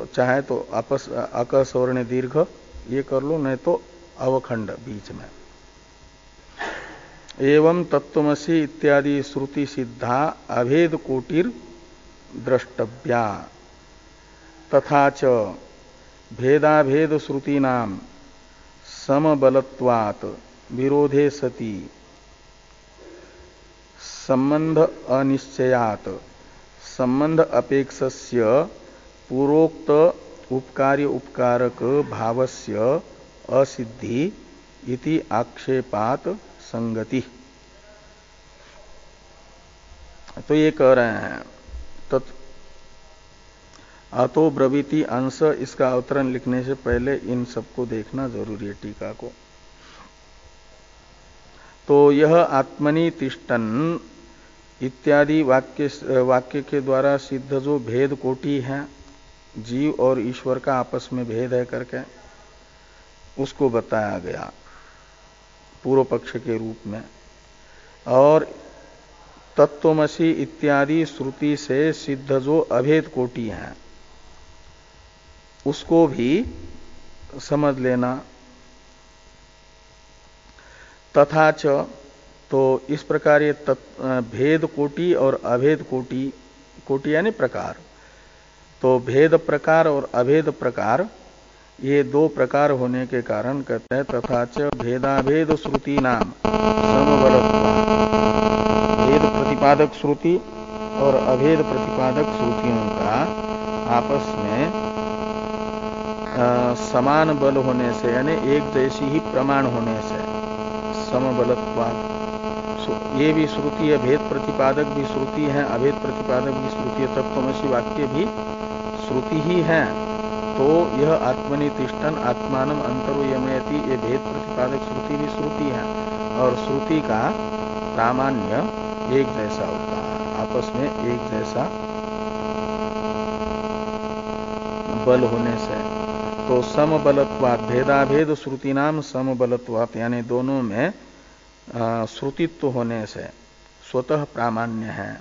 चाहे तो अकस्वर्ण दीर्घ ये कर लो, नहीं तो अवखंड बीच में। एवं तत्वमसि इत्यादि श्रुति सिद्धा अभेद कोटिर द्रष्टव्या तथा च भेदाभेद श्रुतीनाम समबलत्वात् विरोधे सति संबंध अनिश्चयात् संबंध अपेक्षस्य पूर्वोक्त उपकार्य उपकारक भावस्य असिद्धि इति आक्षेपात संगति। तो ये कह रहे हैं तत् अतो ब्रवीति अंश, इसका अवतरण लिखने से पहले इन सबको देखना जरूरी है, टीका को। तो यह आत्मनि तिष्ठन् इत्यादि वाक्य के द्वारा सिद्ध जो भेद कोटि है, जीव और ईश्वर का आपस में भेद है करके, उसको बताया गया पूर्व पक्ष के रूप में। और तत्वमसि इत्यादि श्रुति से सिद्ध जो अभेद कोटि है उसको भी समझ लेना। तथा च, तो इस प्रकार ये भेद कोटि और अभेद कोटि यानी प्रकार, तो भेद प्रकार और अभेद प्रकार ये दो प्रकार होने के कारण कहते हैं तथा च भेदाभेद श्रुति नाम समबलत्वा, भेद प्रतिपादक श्रुति और अभेद प्रतिपादक श्रुतियों का आपस में समान बल होने से, यानी एक जैसी ही प्रमाण होने से, समबलत्वात्, ये भी श्रुति है, भेद प्रतिपादक भी श्रुति है, अभेद प्रतिपादक भी श्रुति है, तत्वमसि वाक्य भी श्रुति ही है। तो यह आत्मनि तिष्ठन् आत्मानम् अंतरो यमयति, ये भेद प्रतिपादक श्रुति भी श्रुति है, और श्रुति का प्रामाण्य एक जैसा होता है, आपस में एक जैसा बल होने से। तो समबलत्वात्, भेदाभेद श्रुति नाम समबलत्वात्, यानी दोनों में श्रुतित्व होने से स्वतः प्रामाण्य है।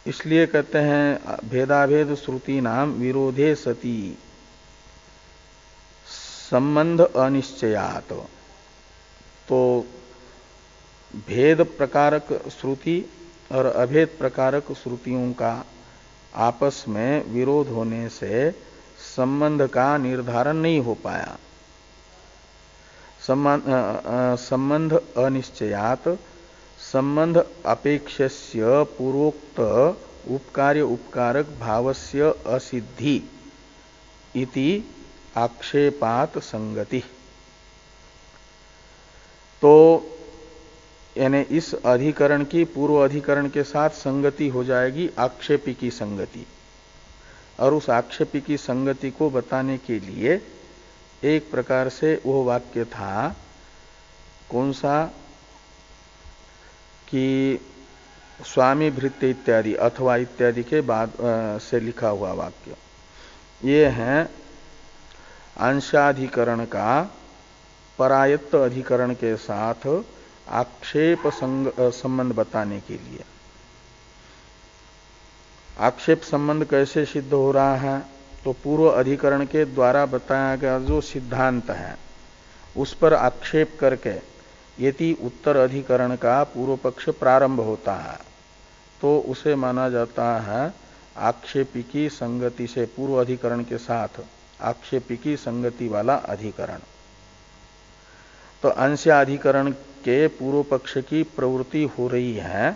इसलिए कहते हैं भेदाभेद श्रुति नाम विरोधे सति संबंध अनिश्चयात्। तो भेद प्रकारक श्रुति और अभेद प्रकारक श्रुतियों का आपस में विरोध होने से संबंध का निर्धारण नहीं हो पाया। संबंध अनिश्चयात् संबंध अपेक्षस्य पूर्वोक्त उपकार्य उपकारक भावस्य असिद्धि इति आक्षेपात संगति। तो यानी इस अधिकरण की पूर्व अधिकरण के साथ संगति हो जाएगी, आक्षेपी की संगति। और उस आक्षेपी की संगति को बताने के लिए एक प्रकार से वो वाक्य था, कौन सा, कि स्वामी भृत्य इत्यादि अथवा इत्यादि के बाद से लिखा हुआ वाक्य। ये है अंशाधिकरण का परायत्त अधिकरण के साथ आक्षेप संबंध बताने के लिए। आक्षेप संबंध कैसे सिद्ध हो रहा है, तो पूर्व अधिकरण के द्वारा बताया गया जो सिद्धांत है उस पर आक्षेप करके यदि उत्तर अधिकरण का पूर्व पक्ष प्रारंभ होता है तो उसे माना जाता है आक्षेपी की संगति से, पूर्व अधिकरण के साथ आक्षेपी की संगति वाला अधिकरण। तो अंशाधिकरण के पूर्व पक्ष की प्रवृत्ति हो रही है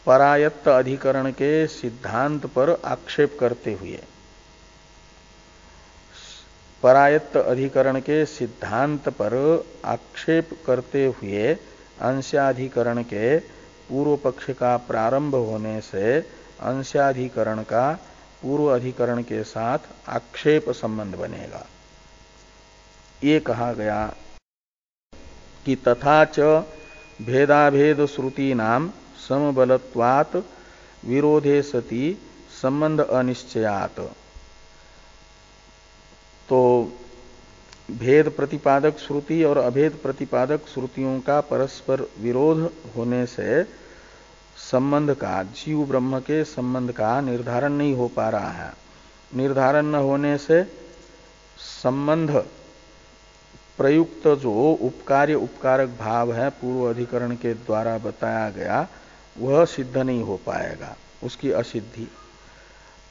परायत्त अधिकरण के सिद्धांत पर आक्षेप करते हुए। परायत्त अधिकरण के सिद्धांत पर आक्षेप करते हुए अंशाधिकरण के पूर्व पक्ष का प्रारंभ होने से अंशाधिकरण का पूर्व अधिकरण के साथ आक्षेप संबंध बनेगा। ये कहा गया कि तथा च भेदाभेद श्रुति नाम समबलत्वात् विरोधे सति संबंध अनिश्चयात्। तो भेद प्रतिपादक श्रुति और अभेद प्रतिपादक श्रुतियों का परस्पर विरोध होने से संबंध का, जीव ब्रह्म के संबंध का निर्धारण नहीं हो पा रहा है। निर्धारण न होने से संबंध प्रयुक्त जो उपकार्य उपकारक भाव है पूर्व अधिकरण के द्वारा बताया गया वह सिद्ध नहीं हो पाएगा, उसकी असिद्धि।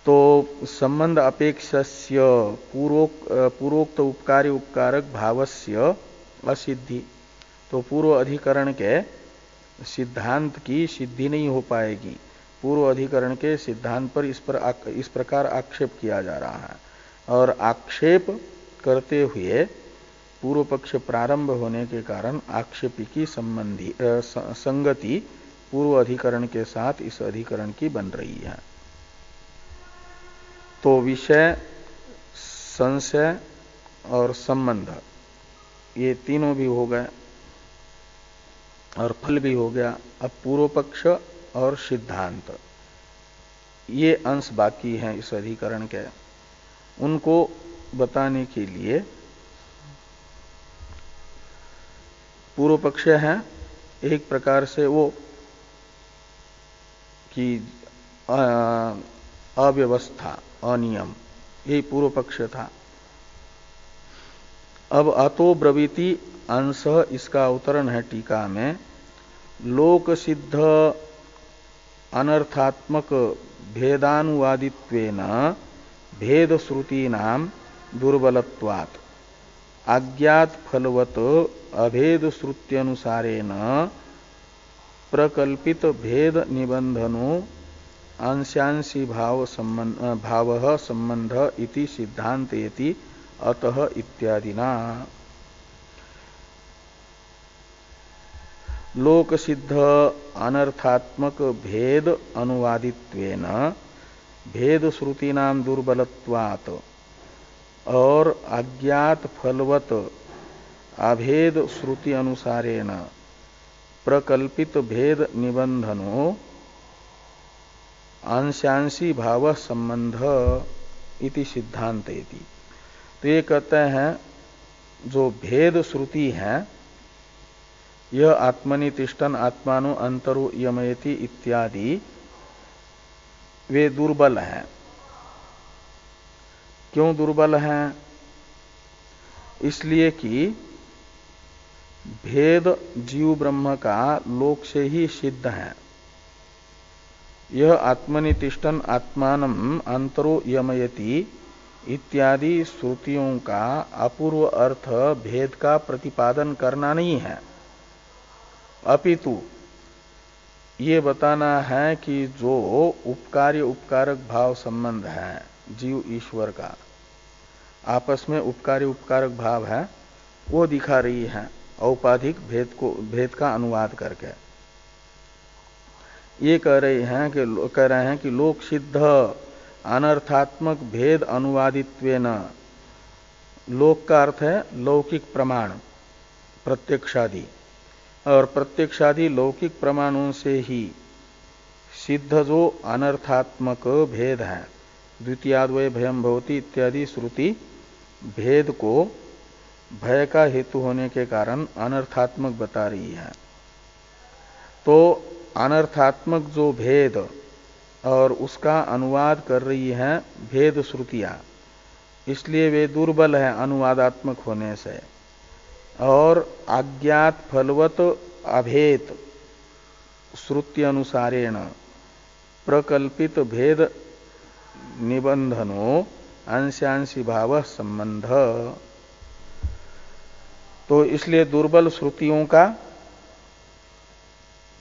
तो संबंध अपेक्षस्य पूर्वोक्त उपकार्य उपकारक भावस्य असिद्धि, तो पूर्व अधिकरण के सिद्धांत की सिद्धि नहीं हो पाएगी। पूर्व अधिकरण के सिद्धांत पर इस प्रकार आक्षेप किया जा रहा है, और आक्षेप करते हुए पूर्व पक्ष प्रारंभ होने के कारण आक्षेपी की संगति पूर्व अधिकरण के साथ इस अधिकरण की बन रही है। तो विषय, संशय और संबंध ये तीनों भी हो गए और फल भी हो गया। अब पूर्व पक्ष और सिद्धांत ये अंश बाकी हैं इस अधिकरण के, उनको बताने के लिए पूर्व पक्ष है एक प्रकार से वो कि अव्यवस्था, अनियम, यही पूर्व पक्ष था। अब अतो ब्रवीति अंश, इसका अवतरण है टीका में, लोक सिद्ध अनर्थात्मक भेदानुवादित्वेन भेद श्रुतीनां दुर्बलत्वात् अज्ञात फलवत अभेद श्रुत्यनुसारेण प्रकल्पित भेद निबंधनो अंशांशी भाव संबंध इति सिद्धांतेति अतः इत्यादिना। लोक सिद्ध अनर्थात्मक भेद अनुवादित्वेन भेद श्रुतीनां दुर्बलत्वात् और अज्ञात फलवत अभेद श्रुति अनुसारेण प्रकल्पित भेद निबंधनो अंशांशी भाव संबंध इति सिद्धांतेति। तो ये कहते हैं जो भेद श्रुति है यह आत्मनि तिष्ठन् आत्मानो अंतरो यमयति इत्यादि वे दुर्बल हैं। क्यों दुर्बल हैं? इसलिए कि भेद जीव ब्रह्म का लोक से ही सिद्ध है। यह आत्मनि तिष्ठन् आत्मानं अंतरो यमयति इत्यादि श्रुतियों का अपूर्व अर्थ भेद का प्रतिपादन करना नहीं है, अपितु ये बताना है कि जो उपकार्य उपकारक भाव संबंध है जीव ईश्वर का, आपस में उपकार्य उपकारक भाव है, वो दिखा रही है औपाधिक भेद का अनुवाद करके। ये कह रहे हैं कि लोक सिद्ध अनर्थात्मक भेद अनुवादित्वेन, लोक का अर्थ है लौकिक प्रमाण प्रत्यक्षादि, और प्रत्यक्षादि लौकिक प्रमाणों से ही सिद्ध जो अनर्थात्मक भेद है, द्वितीयाद्वय भयम भवति इत्यादि श्रुति भेद को भय का हेतु होने के कारण अनर्थात्मक बता रही है। तो अनर्थात्मक जो भेद और उसका अनुवाद कर रही है भेद श्रुतियां, इसलिए वे दुर्बल है अनुवादात्मक होने से। और अज्ञात फलवत अभेद श्रुति अनुसारेण प्रकल्पित भेद निबंधनो अंशांशी भाव संबंध, तो इसलिए दुर्बल श्रुतियों का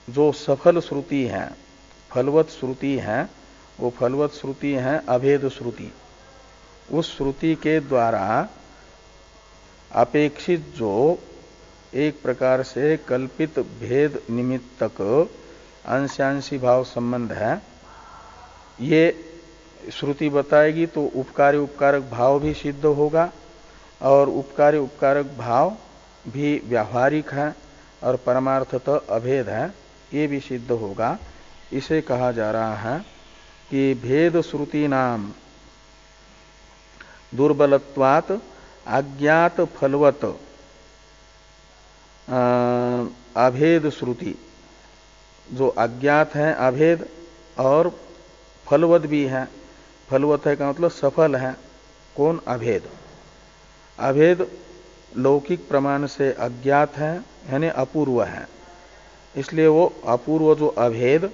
जो सफल श्रुति है, फलवत श्रुति है, वो फलवत श्रुति है अभेद श्रुति। उस श्रुति के द्वारा अपेक्षित जो एक प्रकार से कल्पित भेद निमित्तक अंशांशी भाव संबंध है, ये श्रुति बताएगी तो उपकार्य उपकारक भाव भी सिद्ध होगा, और उपकार्य उपकारक भाव भी व्यावहारिक है और परमार्थतः अभेद है, ये भी सिद्ध होगा। इसे कहा जा रहा है कि भेद श्रुति नाम दुर्बलत्वात् अज्ञात फलवत अभेद श्रुति, जो अज्ञात है अभेद और फलवत भी है। फलवत है का मतलब सफल है। कौन? अभेद। अभेद लौकिक प्रमाण से अज्ञात है यानी अपूर्व है, इसलिए वो अपूर्व जो अभेद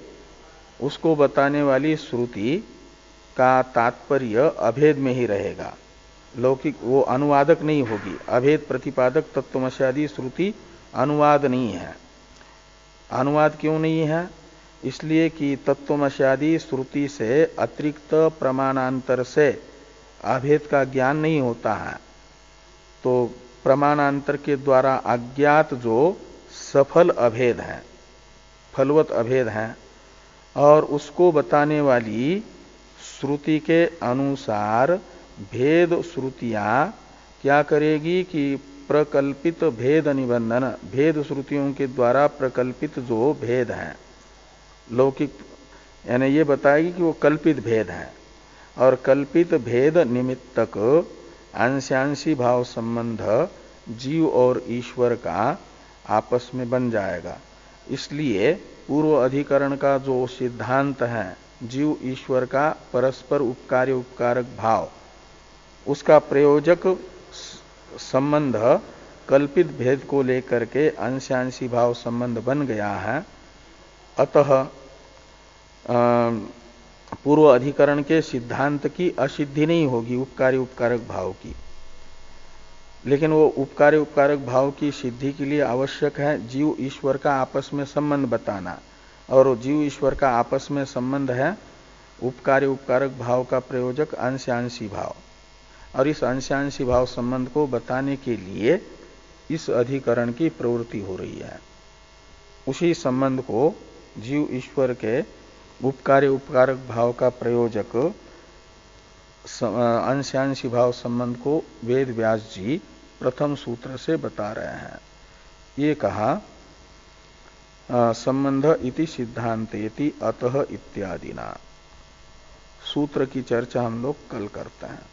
उसको बताने वाली श्रुति का तात्पर्य अभेद में ही रहेगा। लौकिक वो अनुवादक नहीं होगी। अभेद प्रतिपादक तत्वमस्यादि श्रुति अनुवाद नहीं है। अनुवाद क्यों नहीं है? इसलिए कि तत्वमस्यादि श्रुति से अतिरिक्त प्रमाणांतर से अभेद का ज्ञान नहीं होता है। तो प्रमाणांतर के द्वारा अज्ञात जो सफल अभेद है, फलवत अभेद है, और उसको बताने वाली श्रुति के अनुसार भेद श्रुतियां क्या करेगी कि प्रकल्पित भेद निबंधन, भेद श्रुतियों के द्वारा प्रकल्पित जो भेद है लौकिक, यानी ये बताएगी कि वो कल्पित भेद है, और कल्पित भेद निमित्तक अंशांशी भाव संबंध जीव और ईश्वर का आपस में बन जाएगा। इसलिए पूर्व अधिकरण का जो सिद्धांत है जीव ईश्वर का परस्पर उपकार्य उपकारक भाव, उसका प्रयोजक संबंध कल्पित भेद को लेकर के अंशांशी भाव संबंध बन गया है। अतः पूर्व अधिकरण के सिद्धांत की असिद्धि नहीं होगी उपकार्य उपकारक भाव की। लेकिन वो उपकार्य उपकारक भाव की सिद्धि के लिए आवश्यक है जीव ईश्वर का आपस में संबंध बताना, और जीव ईश्वर का आपस में संबंध है उपकार्य उपकारक भाव का प्रयोजक अंशांशी भाव, और इस अंशांशी भाव संबंध को बताने के लिए इस अधिकरण की प्रवृत्ति हो रही है। उसी संबंध को जीव ईश्वर के उपकार्य उपकारक भाव का प्रयोजक अंशांशी भाव संबंध को वेद व्यास जी प्रथम सूत्र से बता रहे हैं। ये कहा संबंध इति सिद्धांतेति अतः इत्यादि ना। सूत्र की चर्चा हम लोग कल करते हैं।